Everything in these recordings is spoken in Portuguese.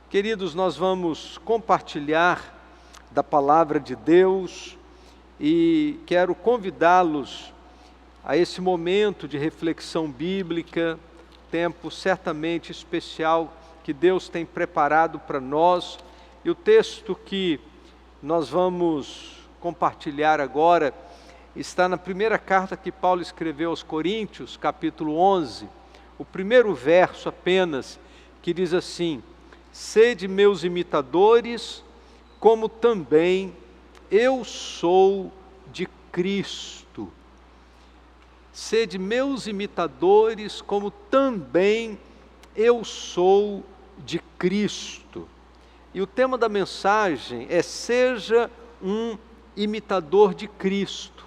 Queridos, nós vamos compartilhar da palavra de Deus e quero convidá-los a esse momento de reflexão bíblica, tempo certamente especial que Deus tem preparado para nós. E o texto que nós vamos compartilhar agora está na primeira carta que Paulo escreveu aos Coríntios, capítulo 11, o primeiro verso apenas, que diz assim: sede meus imitadores, como também eu sou de Cristo. Sede meus imitadores, como também eu sou de Cristo. E o tema da mensagem é: seja um imitador de Cristo.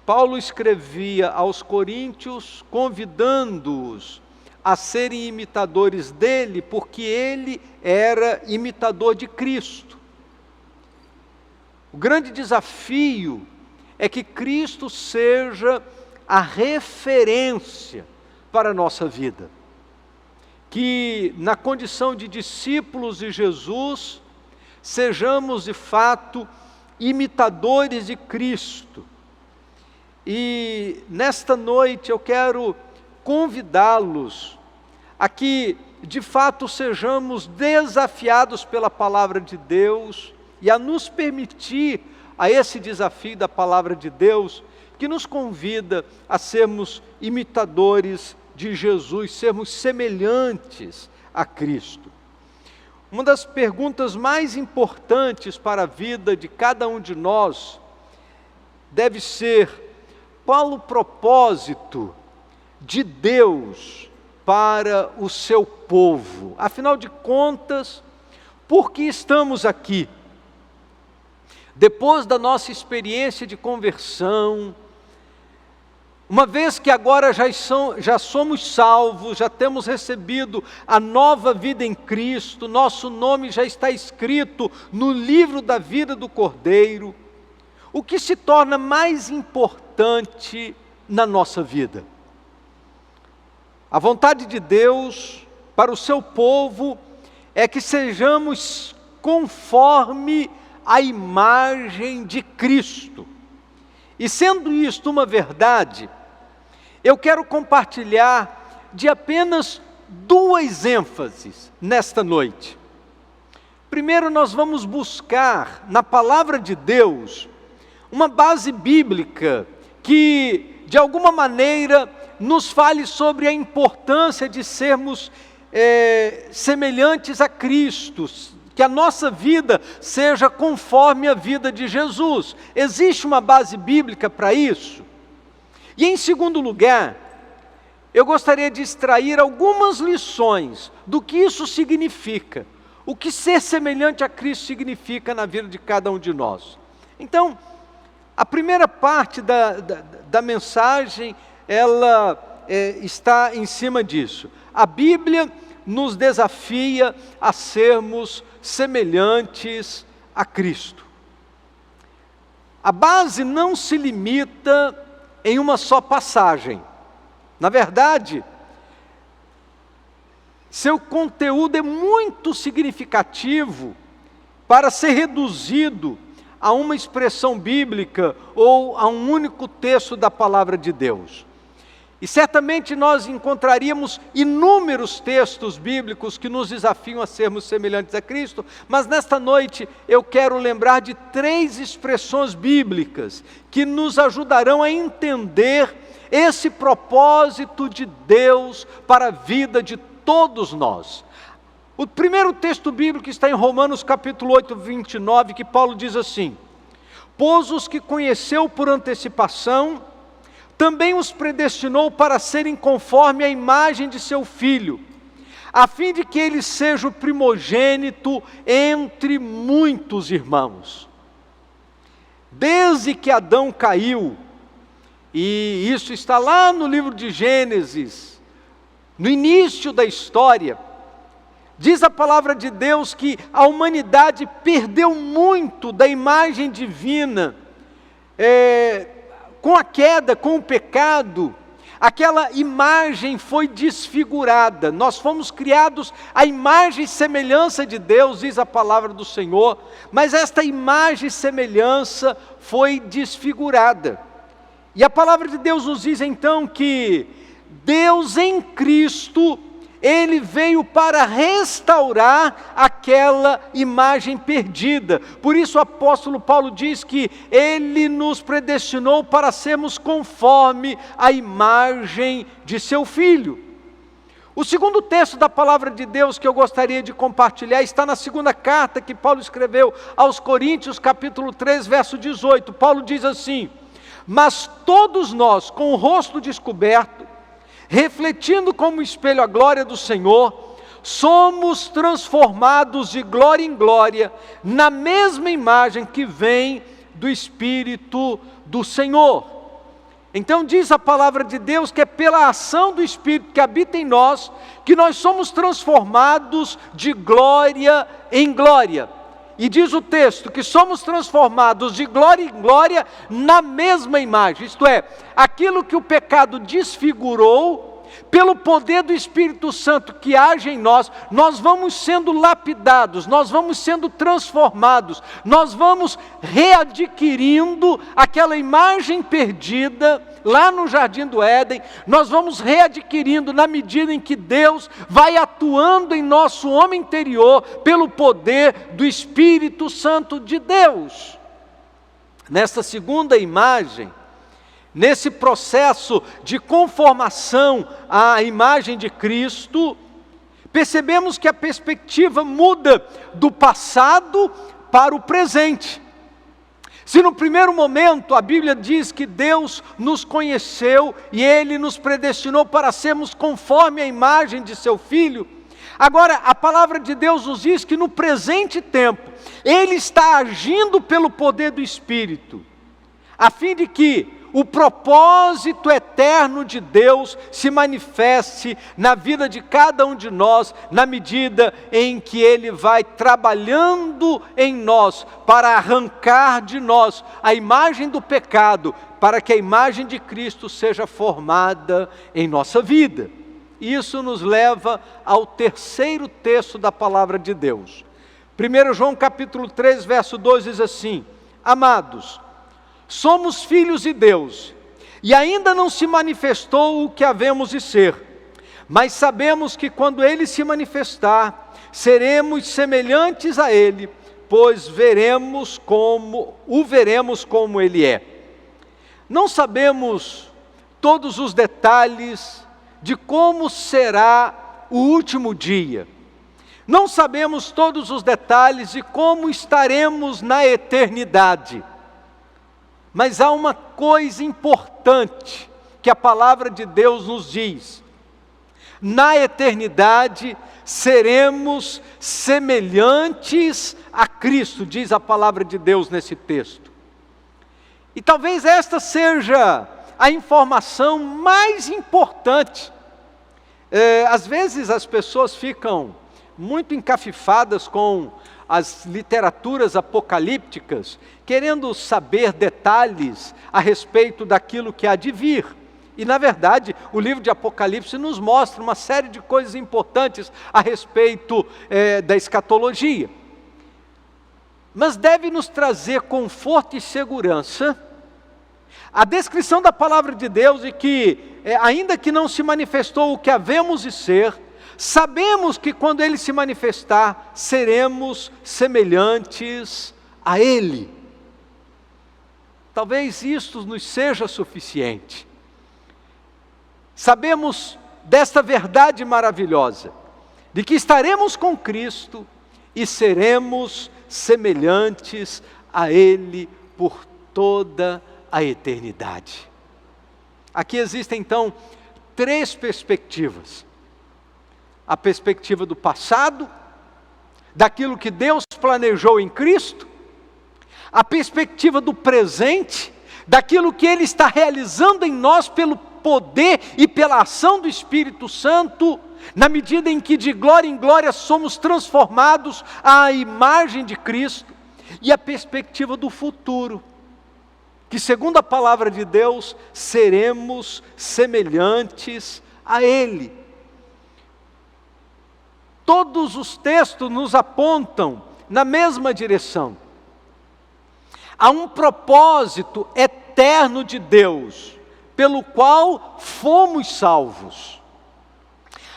Paulo escrevia aos coríntios convidando-os a serem imitadores dele, porque ele era imitador de Cristo. O grande desafio é que Cristo seja a referência para a nossa vida. Que na condição de discípulos de Jesus, sejamos de fato imitadores de Cristo. E nesta noite eu quero convidá-los a que de fato sejamos desafiados pela palavra de Deus e a nos permitir a esse desafio da palavra de Deus, que nos convida a sermos imitadores de Jesus, sermos semelhantes a Cristo. Uma das perguntas mais importantes para a vida de cada um de nós deve ser: qual o propósito de Deus para o seu povo? Afinal de contas, por que estamos aqui? Depois da nossa experiência de conversão, uma vez que agora já somos salvos, já temos recebido a nova vida em Cristo, nosso nome já está escrito no livro da vida do Cordeiro, o que se torna mais importante na nossa vida? A vontade de Deus para o seu povo é que sejamos conforme a imagem de Cristo. E sendo isto uma verdade, eu quero compartilhar de apenas duas ênfases nesta noite. Primeiro, nós vamos buscar na palavra de Deus uma base bíblica que, de alguma maneira, nos fale sobre a importância de sermos semelhantes a Cristo, que a nossa vida seja conforme a vida de Jesus. Existe uma base bíblica para isso? E em segundo lugar, eu gostaria de extrair algumas lições do que isso significa, o que ser semelhante a Cristo significa na vida de cada um de nós. Então, a primeira parte da mensagem, ela está em cima disso. A Bíblia nos desafia a sermos semelhantes a Cristo. A base não se limita em uma só passagem. Na verdade, seu conteúdo é muito significativo para ser reduzido a uma expressão bíblica ou a um único texto da palavra de Deus. E certamente nós encontraríamos inúmeros textos bíblicos que nos desafiam a sermos semelhantes a Cristo, mas nesta noite eu quero lembrar de 3 expressões bíblicas que nos ajudarão a entender esse propósito de Deus para a vida de todos nós. O primeiro texto bíblico está em Romanos capítulo 8, 29, que Paulo diz assim: pois os que conheceu por antecipação, também os predestinou para serem conforme a imagem de seu Filho, a fim de que ele seja o primogênito entre muitos irmãos. Desde que Adão caiu, e isso está lá no livro de Gênesis, no início da história, diz a palavra de Deus que a humanidade perdeu muito da imagem divina, com a queda, com o pecado, aquela imagem foi desfigurada. Nós fomos criados à imagem e semelhança de Deus, diz a palavra do Senhor, mas esta imagem e semelhança foi desfigurada. E a palavra de Deus nos diz então que Deus em Cristo, Ele veio para restaurar aquela imagem perdida. Por isso o apóstolo Paulo diz que Ele nos predestinou para sermos conforme a imagem de seu Filho. O segundo texto da palavra de Deus que eu gostaria de compartilhar está na segunda carta que Paulo escreveu aos Coríntios, capítulo 3, verso 18. Paulo diz assim: mas todos nós, com o rosto descoberto, refletindo como espelho a glória do Senhor, somos transformados de glória em glória, na mesma imagem que vem do Espírito do Senhor. Então diz a palavra de Deus que é pela ação do Espírito que habita em nós, que nós somos transformados de glória em glória. E diz o texto que somos transformados de glória em glória na mesma imagem, isto é, aquilo que o pecado desfigurou, pelo poder do Espírito Santo que age em nós, nós vamos sendo lapidados, nós vamos sendo transformados, nós vamos readquirindo aquela imagem perdida lá no Jardim do Éden, nós vamos readquirindo na medida em que Deus vai atuando em nosso homem interior, pelo poder do Espírito Santo de Deus. Nesta segunda imagem, nesse processo de conformação à imagem de Cristo, percebemos que a perspectiva muda do passado para o presente. Se no primeiro momento a Bíblia diz que Deus nos conheceu e Ele nos predestinou para sermos conforme a imagem de seu Filho, agora a palavra de Deus nos diz que no presente tempo Ele está agindo pelo poder do Espírito, a fim de que o propósito eterno de Deus se manifeste na vida de cada um de nós, na medida em que Ele vai trabalhando em nós, para arrancar de nós a imagem do pecado, para que a imagem de Cristo seja formada em nossa vida. Isso nos leva ao terceiro texto da palavra de Deus. 1 João capítulo 3, verso 2 diz assim: amados, somos filhos de Deus, e ainda não se manifestou o que havemos de ser, mas sabemos que quando Ele se manifestar, seremos semelhantes a Ele, pois veremos como Ele é. Não sabemos todos os detalhes de como será o último dia, não sabemos todos os detalhes de como estaremos na eternidade, mas há uma coisa importante que a palavra de Deus nos diz: na eternidade seremos semelhantes a Cristo, diz a palavra de Deus nesse texto. E talvez esta seja a informação mais importante. Às vezes as pessoas ficam muito encafifadas com as literaturas apocalípticas, querendo saber detalhes a respeito daquilo que há de vir. E na verdade, o livro de Apocalipse nos mostra uma série de coisas importantes a respeito da escatologia. Mas deve nos trazer conforto e segurança a descrição da palavra de Deus, e que, ainda que não se manifestou o que havemos de ser, sabemos que quando Ele se manifestar, seremos semelhantes a Ele. Talvez isto nos seja suficiente. Sabemos desta verdade maravilhosa, de que estaremos com Cristo e seremos semelhantes a Ele por toda a eternidade. Aqui existem então três perspectivas: a perspectiva do passado, daquilo que Deus planejou em Cristo; a perspectiva do presente, daquilo que Ele está realizando em nós pelo poder e pela ação do Espírito Santo, na medida em que de glória em glória somos transformados à imagem de Cristo; e a perspectiva do futuro, que segundo a palavra de Deus, seremos semelhantes a Ele. Todos os textos nos apontam na mesma direção. Há um propósito eterno de Deus, pelo qual fomos salvos.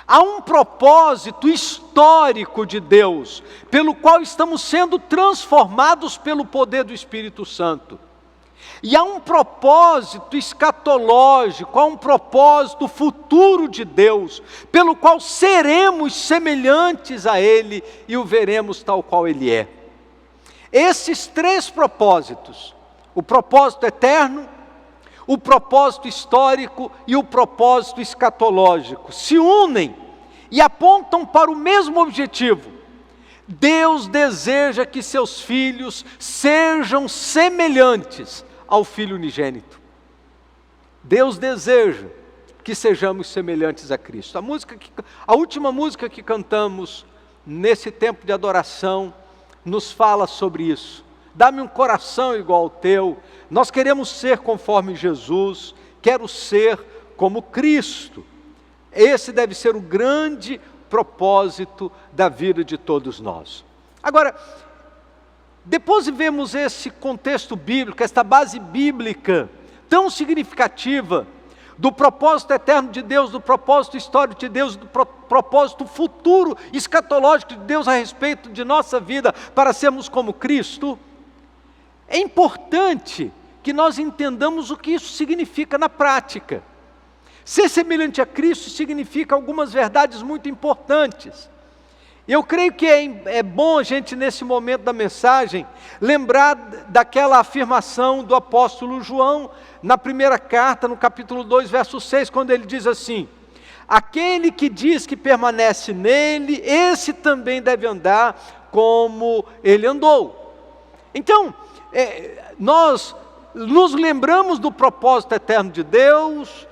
Há um propósito histórico de Deus, pelo qual estamos sendo transformados pelo poder do Espírito Santo. E há um propósito escatológico, há um propósito futuro de Deus, pelo qual seremos semelhantes a Ele e o veremos tal qual Ele é. Esses três propósitos, o propósito eterno, o propósito histórico e o propósito escatológico, se unem e apontam para o mesmo objetivo. Deus deseja que seus filhos sejam semelhantes ao Filho unigênito. Deus deseja que sejamos semelhantes a Cristo. A última música que cantamos nesse tempo de adoração nos fala sobre isso. Dá-me um coração igual ao teu. Nós queremos ser conforme Jesus, quero ser como Cristo. Esse deve ser o grande propósito da vida de todos nós. Agora, depois de vermos esse contexto bíblico, esta base bíblica tão significativa do propósito eterno de Deus, do propósito histórico de Deus, do propósito futuro escatológico de Deus a respeito de nossa vida para sermos como Cristo, é importante que nós entendamos o que isso significa na prática. Ser semelhante a Cristo significa algumas verdades muito importantes. Eu creio que é bom a gente, nesse momento da mensagem, lembrar daquela afirmação do apóstolo João, na primeira carta, no capítulo 2, verso 6, quando ele diz assim: aquele que diz que permanece nele, esse também deve andar como ele andou. Então, nós nos lembramos do propósito eterno de Deus,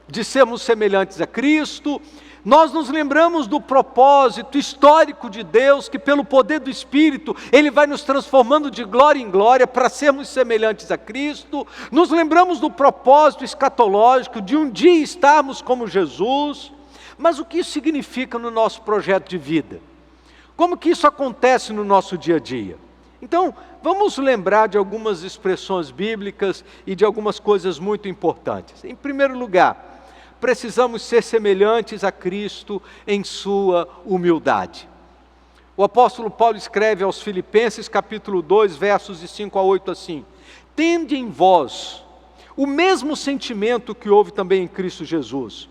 de sermos semelhantes a Cristo. Nós nos lembramos do propósito histórico de Deus, que pelo poder do Espírito, Ele vai nos transformando de glória em glória para sermos semelhantes a Cristo. Nos lembramos do propósito escatológico, de um dia estarmos como Jesus. Mas o que isso significa no nosso projeto de vida? Como que isso acontece no nosso dia a dia? Então, vamos lembrar de algumas expressões bíblicas e de algumas coisas muito importantes. Em primeiro lugar, precisamos ser semelhantes a Cristo em sua humildade. O apóstolo Paulo escreve aos Filipenses, capítulo 2, versos de 5 a 8 assim: tende em vós o mesmo sentimento que houve também em Cristo Jesus,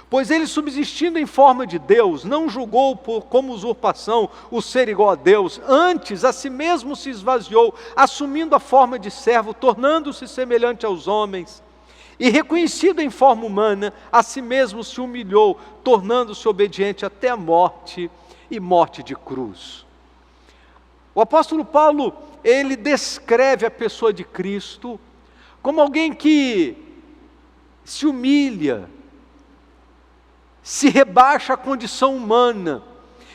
pois ele, subsistindo em forma de Deus, não julgou como usurpação o ser igual a Deus, antes a si mesmo se esvaziou, assumindo a forma de servo, tornando-se semelhante aos homens. E reconhecido em forma humana, a si mesmo se humilhou, tornando-se obediente até a morte e morte de cruz. O apóstolo Paulo, ele descreve a pessoa de Cristo como alguém que se humilha, se rebaixa à condição humana,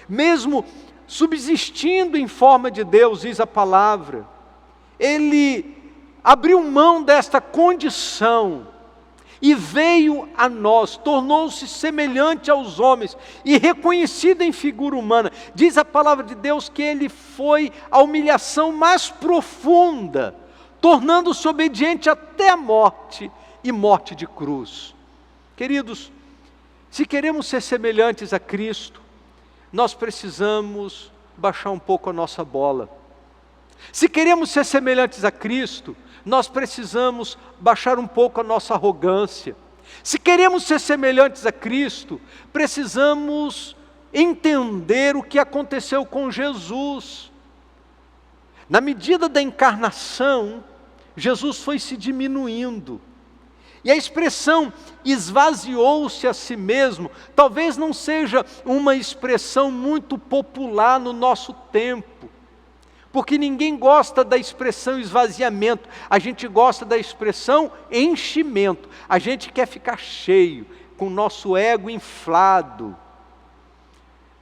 mesmo subsistindo em forma de Deus, diz a palavra. Ele abriu mão desta condição e veio a nós, tornou-se semelhante aos homens e reconhecido em figura humana. Diz a palavra de Deus que ele foi a humilhação mais profunda, tornando-se obediente até a morte e morte de cruz. Queridos, se queremos ser semelhantes a Cristo, nós precisamos baixar um pouco a nossa bola. Se queremos ser semelhantes a Cristo, nós precisamos baixar um pouco a nossa arrogância. Se queremos ser semelhantes a Cristo, precisamos entender o que aconteceu com Jesus. Na medida da encarnação, Jesus foi se diminuindo. E a expressão esvaziou-se a si mesmo, talvez não seja uma expressão muito popular no nosso tempo. Porque ninguém gosta da expressão esvaziamento, a gente gosta da expressão enchimento. A gente quer ficar cheio, com o nosso ego inflado.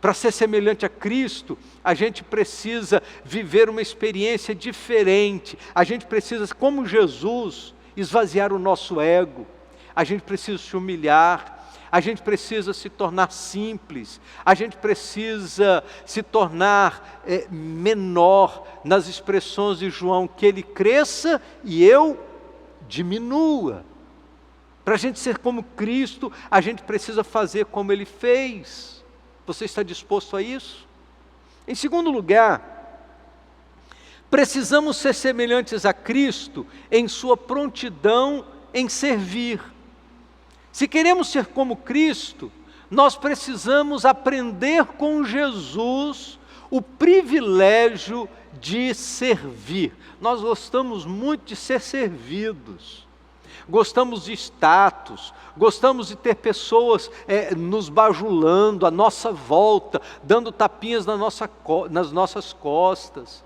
Para ser semelhante a Cristo, a gente precisa viver uma experiência diferente. A gente precisa, como Jesus, esvaziar o nosso ego. A gente precisa se humilhar. A gente precisa se tornar simples. A gente precisa se tornar menor nas expressões de João, que ele cresça e eu diminua. Para a gente ser como Cristo, a gente precisa fazer como ele fez. Você está disposto a isso? Em segundo lugar, precisamos ser semelhantes a Cristo em sua prontidão em servir. Se queremos ser como Cristo, nós precisamos aprender com Jesus o privilégio de servir. Nós gostamos muito de ser servidos. Gostamos de status, gostamos de ter pessoas nos bajulando à nossa volta, dando tapinhas nas nossas costas.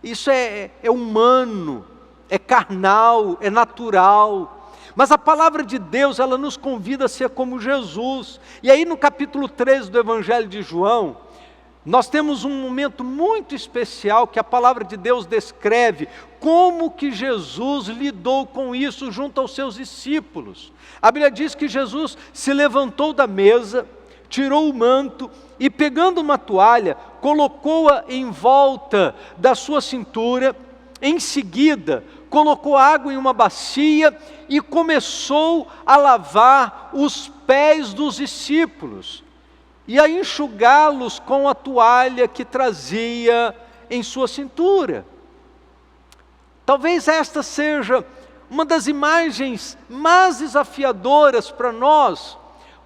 Isso é humano, é carnal, é natural. Mas a palavra de Deus, ela nos convida a ser como Jesus. E aí no capítulo 13 do Evangelho de João, nós temos um momento muito especial que a palavra de Deus descreve como que Jesus lidou com isso junto aos seus discípulos. A Bíblia diz que Jesus se levantou da mesa, tirou o manto e pegando uma toalha, colocou-a em volta da sua cintura, em seguida colocou água em uma bacia e começou a lavar os pés dos discípulos e a enxugá-los com a toalha que trazia em sua cintura. Talvez esta seja uma das imagens mais desafiadoras para nós,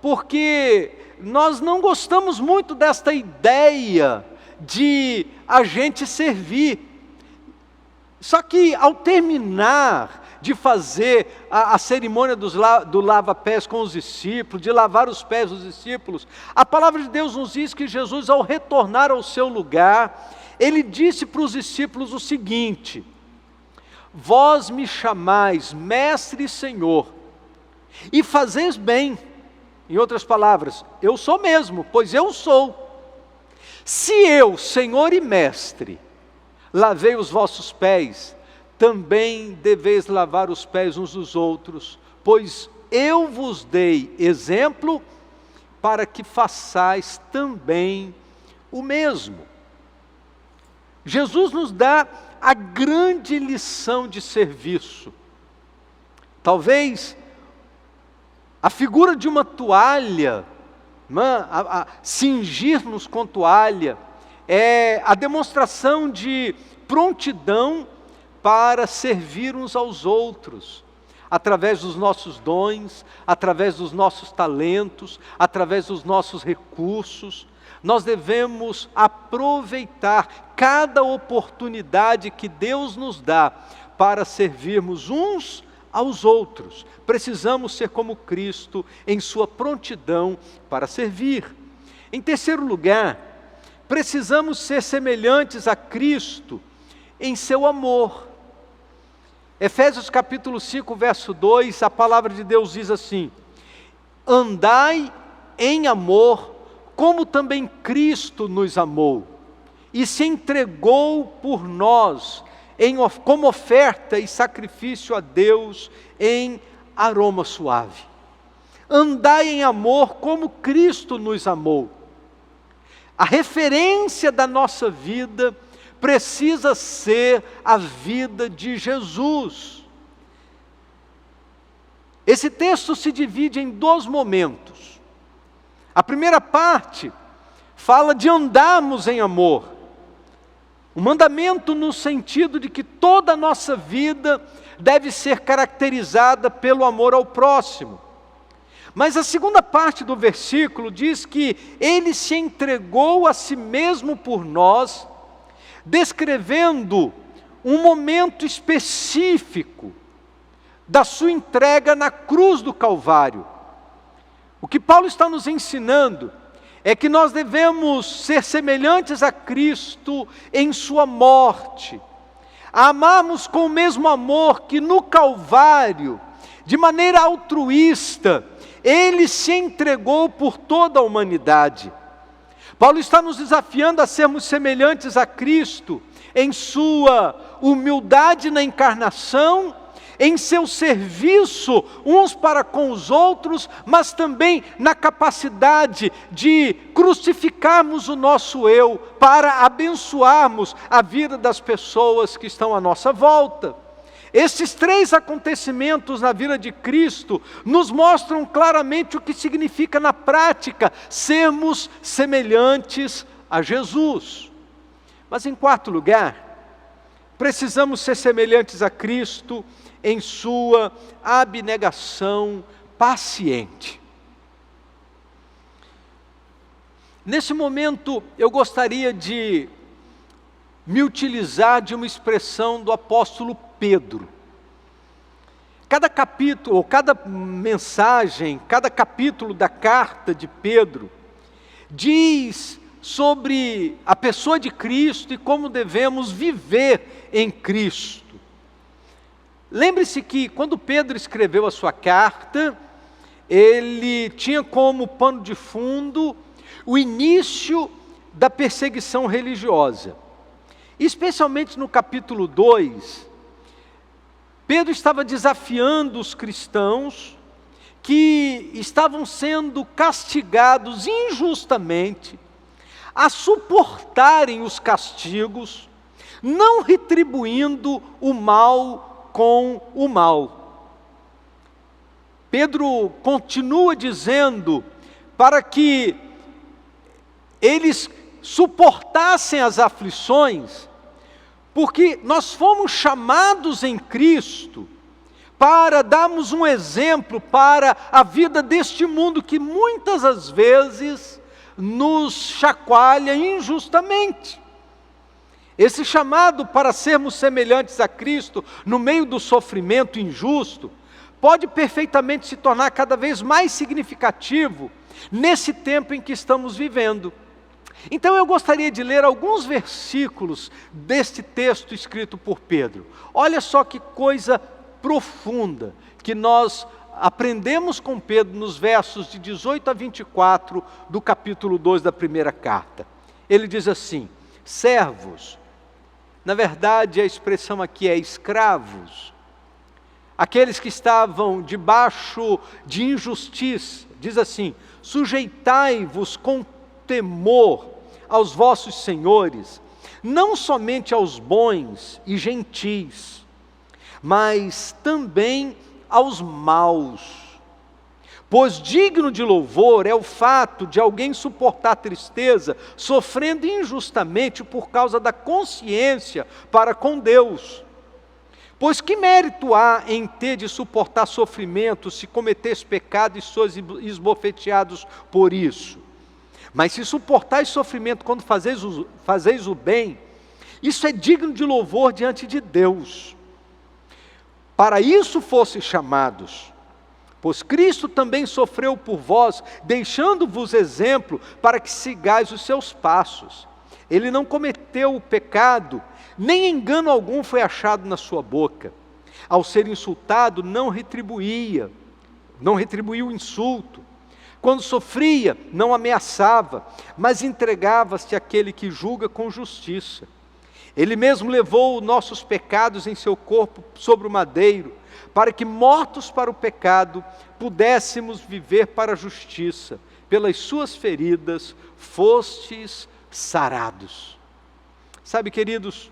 porque nós não gostamos muito desta ideia de a gente servir. Só que ao terminar de fazer a cerimônia do lava-pés com os discípulos, de lavar os pés dos discípulos, a palavra de Deus nos diz que Jesus, ao retornar ao seu lugar, ele disse para os discípulos o seguinte: vós me chamais mestre e Senhor, e fazeis bem. Em outras palavras, eu sou mesmo, pois eu sou. Se eu, Senhor e mestre, lavei os vossos pés, também deveis lavar os pés uns dos outros, pois eu vos dei exemplo para que façais também o mesmo. Jesus nos dá a grande lição de serviço. Talvez a figura de uma toalha, cingir-nos com toalha, é a demonstração de prontidão para servir uns aos outros, através dos nossos dons, através dos nossos talentos, através dos nossos recursos. Nós devemos aproveitar cada oportunidade que Deus nos dá para servirmos uns aos outros. Precisamos ser como Cristo em sua prontidão para servir. Em terceiro lugar, precisamos ser semelhantes a Cristo em seu amor. Efésios capítulo 5, verso 2, a palavra de Deus diz assim: andai em amor, como também Cristo nos amou, e se entregou por nós, como oferta e sacrifício a Deus em aroma suave. Andai em amor, como Cristo nos amou. A referência da nossa vida precisa ser a vida de Jesus. Esse texto se divide em dois momentos. A primeira parte fala de andarmos em amor. Um mandamento no sentido de que toda a nossa vida deve ser caracterizada pelo amor ao próximo. Mas a segunda parte do versículo diz que Ele se entregou a si mesmo por nós, descrevendo um momento específico da sua entrega na cruz do Calvário. O que Paulo está nos ensinando é que nós devemos ser semelhantes a Cristo em sua morte, a amarmos com o mesmo amor que no Calvário, de maneira altruísta, Ele se entregou por toda a humanidade. Paulo está nos desafiando a sermos semelhantes a Cristo em sua humildade na encarnação, em seu serviço uns para com os outros, mas também na capacidade de crucificarmos o nosso eu para abençoarmos a vida das pessoas que estão à nossa volta. Esses três acontecimentos na vida de Cristo nos mostram claramente o que significa na prática sermos semelhantes a Jesus. Mas em quarto lugar, precisamos ser semelhantes a Cristo em sua abnegação paciente. Nesse momento, eu gostaria de me utilizar de uma expressão do apóstolo Pedro. Cada capítulo, ou cada mensagem, cada capítulo da carta de Pedro, diz sobre a pessoa de Cristo e como devemos viver em Cristo. Lembre-se que quando Pedro escreveu a sua carta, ele tinha como pano de fundo o início da perseguição religiosa. Especialmente no capítulo 2, Pedro estava desafiando os cristãos que estavam sendo castigados injustamente a suportarem os castigos, não retribuindo o mal com o mal. Pedro continua dizendo para que eles suportassem as aflições, porque nós fomos chamados em Cristo para darmos um exemplo para a vida deste mundo que muitas das vezes nos chacoalha injustamente. Esse chamado para sermos semelhantes a Cristo no meio do sofrimento injusto pode perfeitamente se tornar cada vez mais significativo nesse tempo em que estamos vivendo. Então eu gostaria de ler alguns versículos deste texto escrito por Pedro. Olha só que coisa profunda que nós aprendemos com Pedro nos versos de 18 a 24 do capítulo 2 da primeira carta. Ele diz assim: servos, na verdade a expressão aqui é escravos, aqueles que estavam debaixo de injustiça, diz assim: sujeitai-vos com temor aos vossos senhores, não somente aos bons e gentis, mas também aos maus. Pois digno de louvor é o fato de alguém suportar tristeza, sofrendo injustamente por causa da consciência para com Deus. Pois que mérito há em ter de suportar sofrimento se cometeis pecado e sois esbofeteados por isso? Mas se suportais sofrimento quando fazeis o bem, isso é digno de louvor diante de Deus. Para isso fostes chamados, pois Cristo também sofreu por vós, deixando-vos exemplo para que sigais os seus passos. Ele não cometeu o pecado, nem engano algum foi achado na sua boca. Ao ser insultado, não retribuiu o insulto. Quando sofria, não ameaçava, mas entregava-se àquele que julga com justiça. Ele mesmo levou nossos pecados em seu corpo sobre o madeiro, para que, mortos para o pecado, pudéssemos viver para a justiça. Pelas suas feridas, fostes sarados. Sabe, queridos,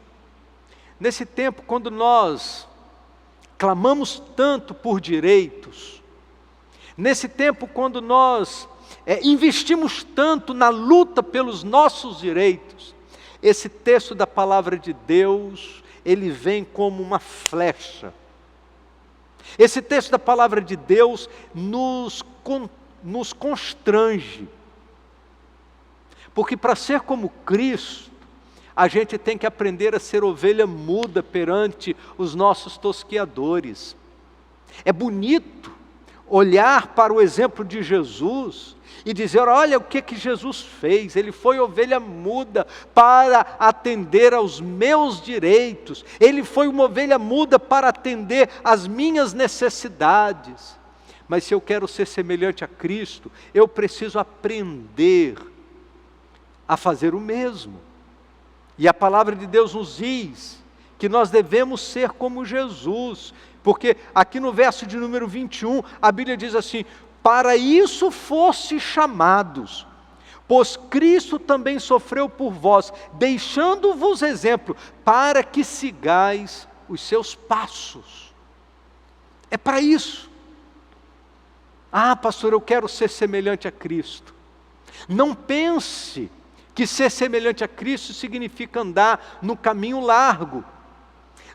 nesse tempo, quando nós clamamos tanto por direitos, nesse tempo, quando nós investimos tanto na luta pelos nossos direitos, esse texto da palavra de Deus, ele vem como uma flecha. Esse texto da palavra de Deus nos constrange. Porque para ser como Cristo, a gente tem que aprender a ser ovelha muda perante os nossos tosqueadores. É bonito olhar para o exemplo de Jesus e dizer: olha o que Jesus fez, ele foi ovelha muda para atender aos meus direitos, ele foi uma ovelha muda para atender às minhas necessidades. Mas se eu quero ser semelhante a Cristo, eu preciso aprender a fazer o mesmo. E a palavra de Deus nos diz que nós devemos ser como Jesus, porque aqui no verso de número 21, a Bíblia diz assim: para isso fosse chamados, pois Cristo também sofreu por vós, deixando-vos exemplo, para que sigais os seus passos. É para isso. Ah, pastor, eu quero ser semelhante a Cristo. Não pense que ser semelhante a Cristo significa andar no caminho largo.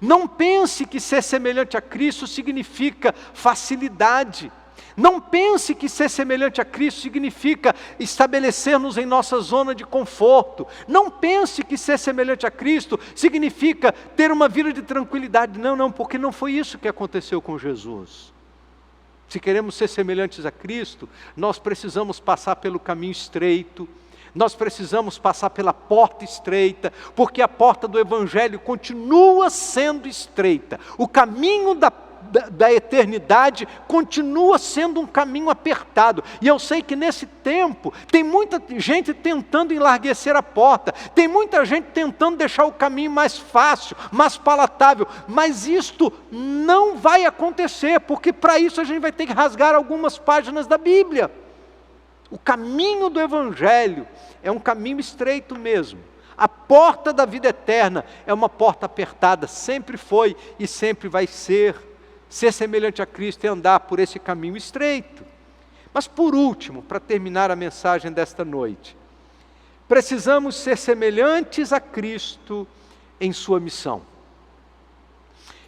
Não pense que ser semelhante a Cristo significa facilidade. Não pense que ser semelhante a Cristo significa estabelecer-nos em nossa zona de conforto. Não pense que ser semelhante a Cristo significa ter uma vida de tranquilidade. Não, porque não foi isso que aconteceu com Jesus. Se queremos ser semelhantes a Cristo, nós precisamos passar pelo caminho estreito, nós precisamos passar pela porta estreita, porque a porta do Evangelho continua sendo estreita. O caminho da eternidade continua sendo um caminho apertado. E eu sei que nesse tempo tem muita gente tentando enlarguecer a porta, tem muita gente tentando deixar o caminho mais fácil, mais palatável, mas isto não vai acontecer, porque para isso a gente vai ter que rasgar algumas páginas da Bíblia. O caminho do Evangelho é um caminho estreito mesmo. A porta da vida eterna é uma porta apertada, sempre foi e sempre vai ser. Ser semelhante a Cristo é andar por esse caminho estreito. Mas por último, para terminar a mensagem desta noite, precisamos ser semelhantes a Cristo em sua missão.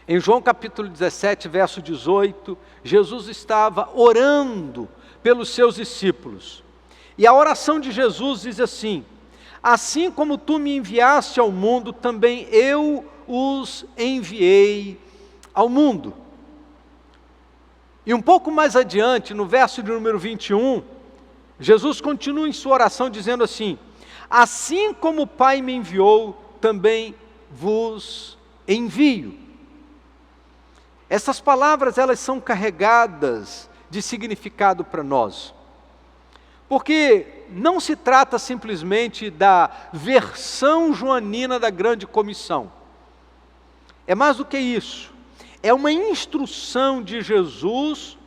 Em João capítulo 17, verso 18, Jesus estava orando pelos seus discípulos. E a oração de Jesus diz assim: assim como tu me enviaste ao mundo, também eu os enviei ao mundo. E um pouco mais adiante, no verso de número 21, Jesus continua em sua oração dizendo assim: assim como o Pai me enviou, também vos envio. Essas palavras, elas são carregadas de significado para nós, porque não se trata simplesmente da versão joanina da grande comissão. É mais do que isso. É uma instrução de Jesus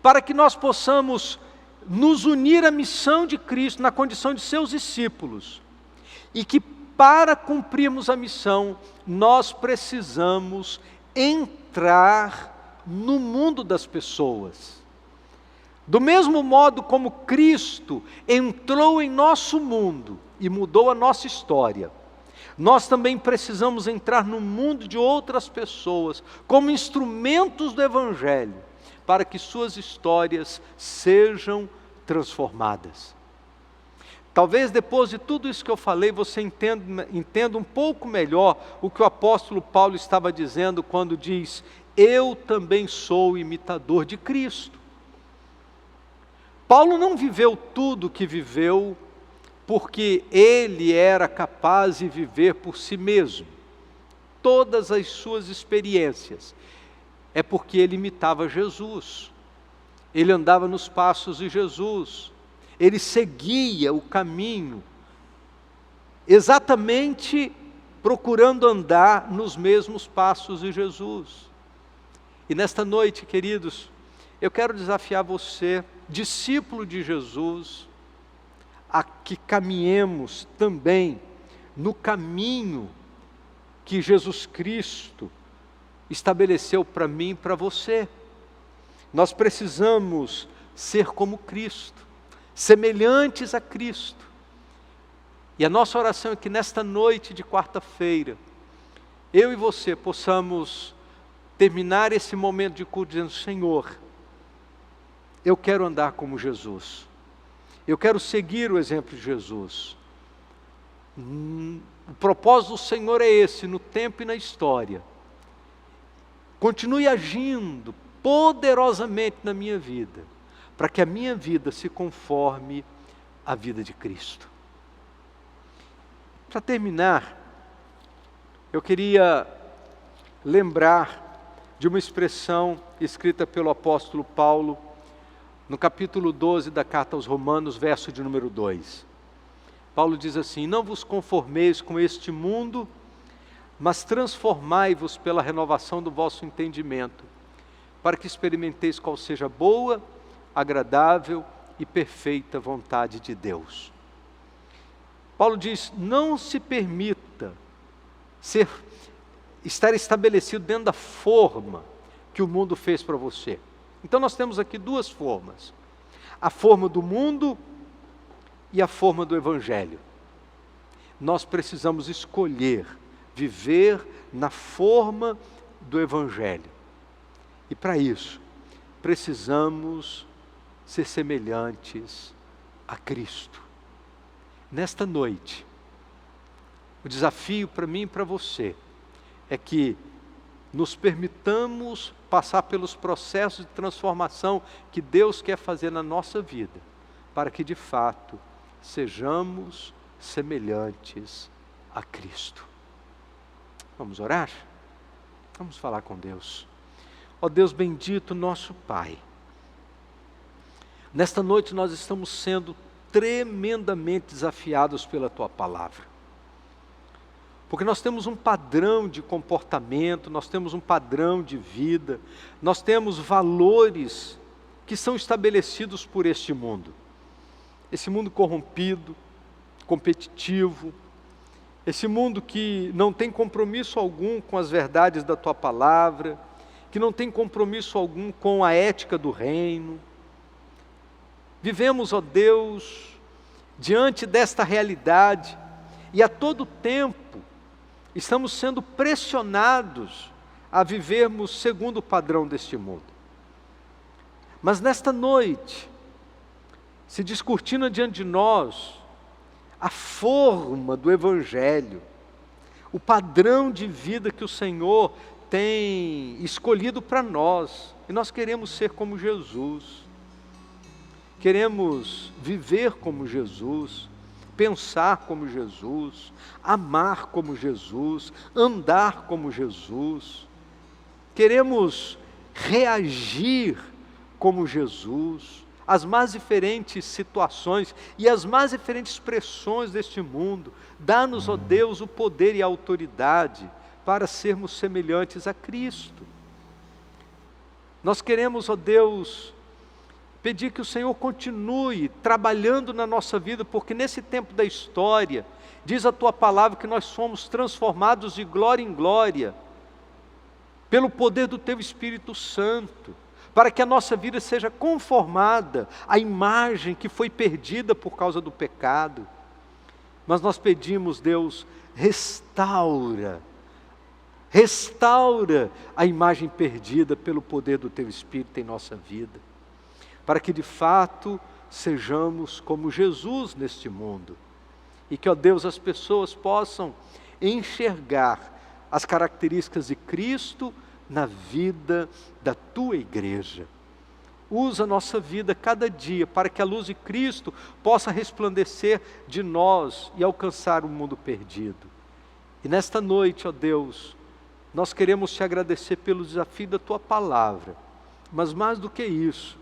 para que nós possamos nos unir à missão de Cristo na condição de seus discípulos. E que para cumprirmos a missão, nós precisamos entrar no mundo das pessoas. Do mesmo modo como Cristo entrou em nosso mundo e mudou a nossa história, nós também precisamos entrar no mundo de outras pessoas, como instrumentos do Evangelho, para que suas histórias sejam transformadas. Talvez depois de tudo isso que eu falei, você entenda um pouco melhor o que o apóstolo Paulo estava dizendo quando diz: eu também sou imitador de Cristo. Paulo não viveu tudo o que viveu porque ele era capaz de viver por si mesmo. Todas as suas experiências é porque ele imitava Jesus. Ele andava nos passos de Jesus. Ele seguia o caminho, exatamente procurando andar nos mesmos passos de Jesus. E nesta noite, queridos, eu quero desafiar você, discípulo de Jesus, a que caminhemos também no caminho que Jesus Cristo estabeleceu para mim e para você. Nós precisamos ser como Cristo, semelhantes a Cristo. E a nossa oração é que nesta noite de quarta-feira, eu e você possamos terminar esse momento de culto dizendo: Senhor, eu quero andar como Jesus. Eu quero seguir o exemplo de Jesus. O propósito do Senhor é esse, no tempo e na história. Continue agindo poderosamente na minha vida, para que a minha vida se conforme à vida de Cristo. Para terminar, eu queria lembrar de uma expressão escrita pelo apóstolo Paulo, no capítulo 12 da carta aos Romanos, verso de número 2. Paulo diz assim: não vos conformeis com este mundo, mas transformai-vos pela renovação do vosso entendimento, para que experimenteis qual seja a boa, agradável e perfeita vontade de Deus. Paulo diz: não se permita estar estabelecido dentro da forma que o mundo fez para você. Então nós temos aqui duas formas: a forma do mundo e a forma do Evangelho. Nós precisamos escolher viver na forma do Evangelho. E para isso, precisamos ser semelhantes a Cristo. Nesta noite, o desafio para mim e para você é que nos permitamos passar pelos processos de transformação que Deus quer fazer na nossa vida, para que de fato sejamos semelhantes a Cristo. Vamos orar? Vamos falar com Deus. Ó Deus bendito, nosso Pai, nesta noite nós estamos sendo tremendamente desafiados pela Tua Palavra, porque nós temos um padrão de comportamento, nós temos um padrão de vida, nós temos valores que são estabelecidos por este mundo. Esse mundo corrompido, competitivo, esse mundo que não tem compromisso algum com as verdades da Tua Palavra, que não tem compromisso algum com a ética do reino. Vivemos, ó Deus, diante desta realidade e a todo tempo estamos sendo pressionados a vivermos segundo o padrão deste mundo. Mas nesta noite, se descortina diante de nós a forma do Evangelho, o padrão de vida que o Senhor tem escolhido para nós, e nós queremos ser como Jesus, queremos viver como Jesus, pensar como Jesus, amar como Jesus, andar como Jesus, queremos reagir como Jesus, as mais diferentes situações e as mais diferentes pressões deste mundo. Dá-nos, ó Deus, o poder e a autoridade para sermos semelhantes a Cristo. Nós queremos, ó Deus, pedir que o Senhor continue trabalhando na nossa vida, porque nesse tempo da história, diz a Tua Palavra que nós somos transformados de glória em glória, pelo poder do Teu Espírito Santo, para que a nossa vida seja conformada à imagem que foi perdida por causa do pecado. Mas nós pedimos, Deus, restaura a imagem perdida pelo poder do Teu Espírito em nossa vida, para que de fato sejamos como Jesus neste mundo, e que, ó Deus, as pessoas possam enxergar as características de Cristo na vida da Tua igreja. Usa a nossa vida cada dia para que a luz de Cristo possa resplandecer de nós e alcançar o mundo perdido. E nesta noite, ó Deus, nós queremos Te agradecer pelo desafio da Tua Palavra, mas mais do que isso,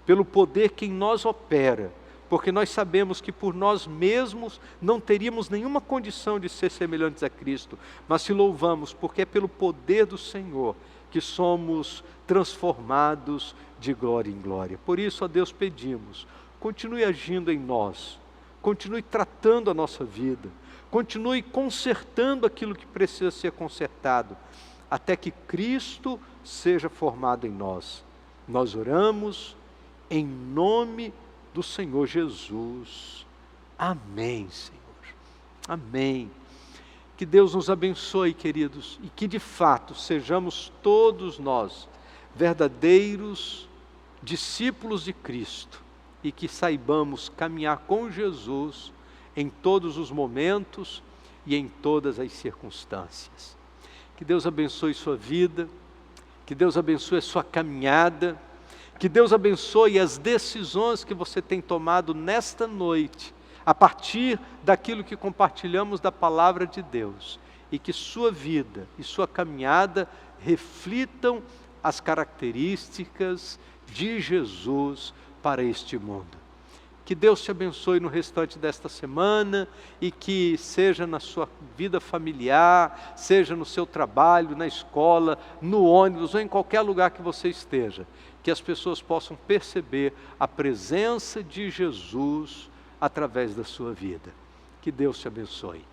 pelo poder que em nós opera, porque nós sabemos que por nós mesmos não teríamos nenhuma condição de ser semelhantes a Cristo, mas Te louvamos porque é pelo poder do Senhor que somos transformados de glória em glória. Por isso, ó Deus, pedimos, continue agindo em nós, continue tratando a nossa vida, continue consertando aquilo que precisa ser consertado, até que Cristo seja formado em nós. Nós oramos em nome do Senhor Jesus. Amém, Senhor. Amém. Que Deus nos abençoe, queridos, e que de fato sejamos todos nós verdadeiros discípulos de Cristo e que saibamos caminhar com Jesus em todos os momentos e em todas as circunstâncias. Que Deus abençoe sua vida, que Deus abençoe a sua caminhada, que Deus abençoe as decisões que você tem tomado nesta noite, a partir daquilo que compartilhamos da Palavra de Deus, e que sua vida e sua caminhada reflitam as características de Jesus para este mundo. Que Deus te abençoe no restante desta semana e que seja na sua vida familiar, seja no seu trabalho, na escola, no ônibus ou em qualquer lugar que você esteja, que as pessoas possam perceber a presença de Jesus através da sua vida. Que Deus te abençoe.